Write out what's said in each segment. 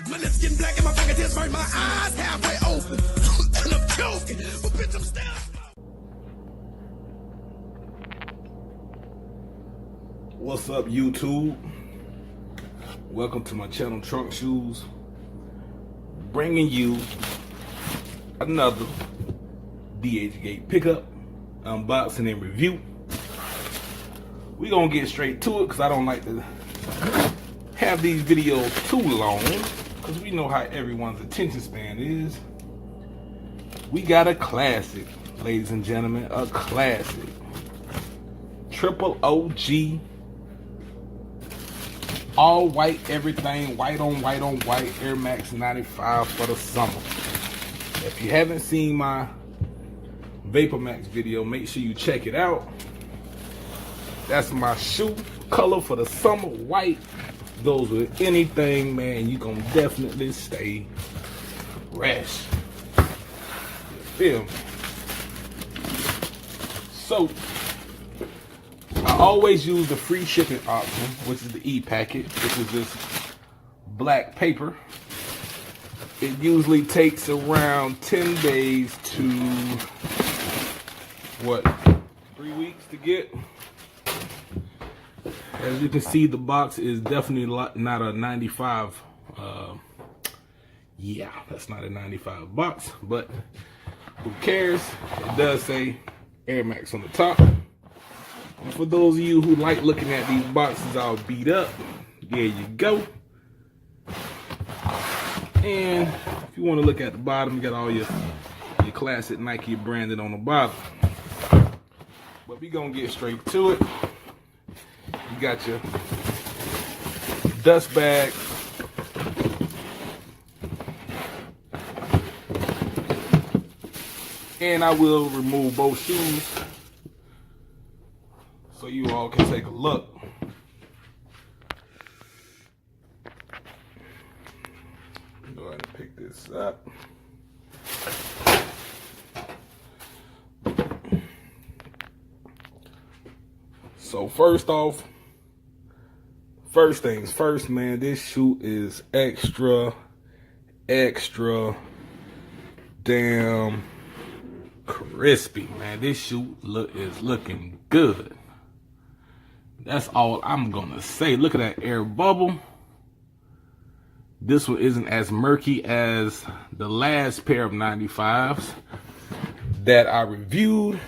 My lips getting black and my fingertips burn, my eyes halfway open. And I'm choking, but bitch, I'm still. What's up, YouTube? Welcome to my channel, Trunk Shoes. Bringing you another Dhgate pickup, unboxing and review. We gonna get straight to it because I don't like to have these videos too long because we know how everyone's attention span is. We got a classic, ladies and gentlemen, a classic. Triple OG. All white, everything, white on white on white, Airmax 95 for the summer. If you haven't seen my VaporMax video, make sure you check it out. That's my shoe color for the summer, white. Goes with anything, man. You gonna definitely stay fresh. You feel me? So, I always use the free shipping option, which is the e-packet, which is this black paper. It usually takes around 10 days to, 3 weeks to get. As you can see, the box is definitely not a 95. Yeah, that's not a 95 box, but who cares? It does say Airmax on the top. And for those of you who like looking at these boxes all beat up, there you go. And if you want to look at the bottom, you got all your classic Nike branded on the bottom. But we gonna get straight to it. You got your dust bag. And I will remove both shoes so you all can take a look. Go ahead and pick this up. So first things first, man, this shoe is extra damn crispy, man. This shoe is looking good. That's all I'm gonna say. Look at that air bubble. This one isn't as murky as the last pair of 95s that I reviewed.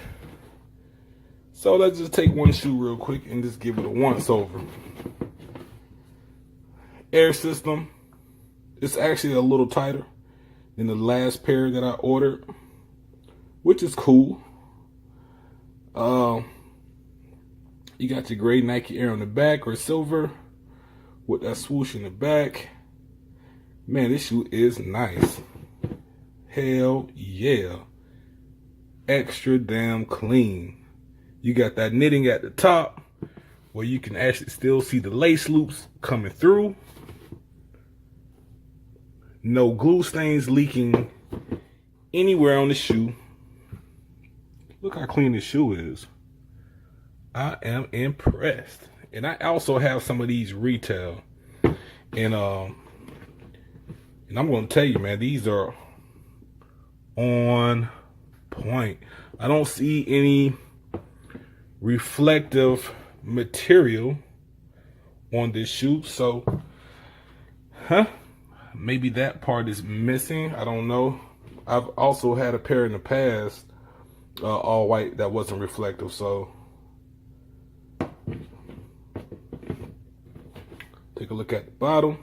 So let's just take one shoe real quick and just give it a once over. Air system, it's actually a little tighter than the last pair that I ordered, which is cool. You got your gray Nike Air on the back, or silver with that swoosh in the back. Man, this shoe is nice. Hell yeah. Extra damn clean. You got that knitting at the top where you can actually still see the lace loops coming through. No glue stains leaking anywhere on the shoe. Look how clean this shoe is. I am impressed. And I also have some of these retail. And I'm going to tell you, man, these are on point. I don't see any reflective material on this shoe. So, maybe that part is missing. I don't know. I've also had a pair in the past, all white, that wasn't reflective. So, take a look at the bottom.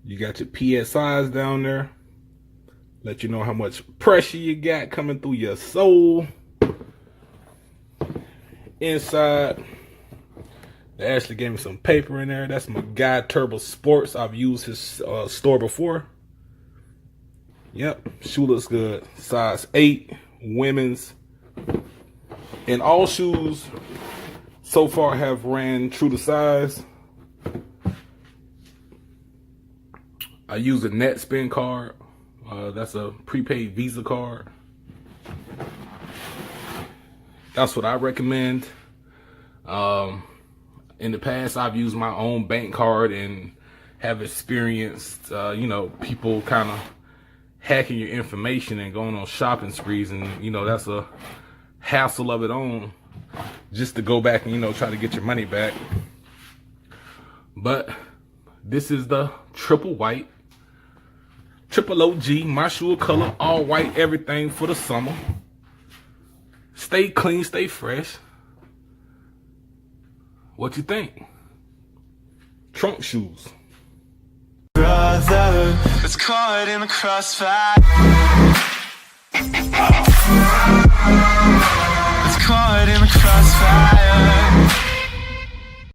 You got your PSIs down there. Let you know how much pressure you got coming through your sole. Inside, they actually gave me some paper in there. That's my guy Turbo Sports. I've used his store before. Yep, shoe looks good. Size 8, women's. And all shoes so far have ran true to size. I use a net spin card. That's a prepaid Visa card. That's what I recommend. In the past, I've used my own bank card and have experienced, you know, people kind of hacking your information and going on shopping sprees, and you know that's a hassle of its own, just to go back and, you know, try to get your money back. But this is the triple white, triple OG, my shoe color, all white, everything for the summer. Stay clean, stay fresh. What you think? Trunk shoes. Brother, it's caught in the crossfire. It's caught in the crossfire.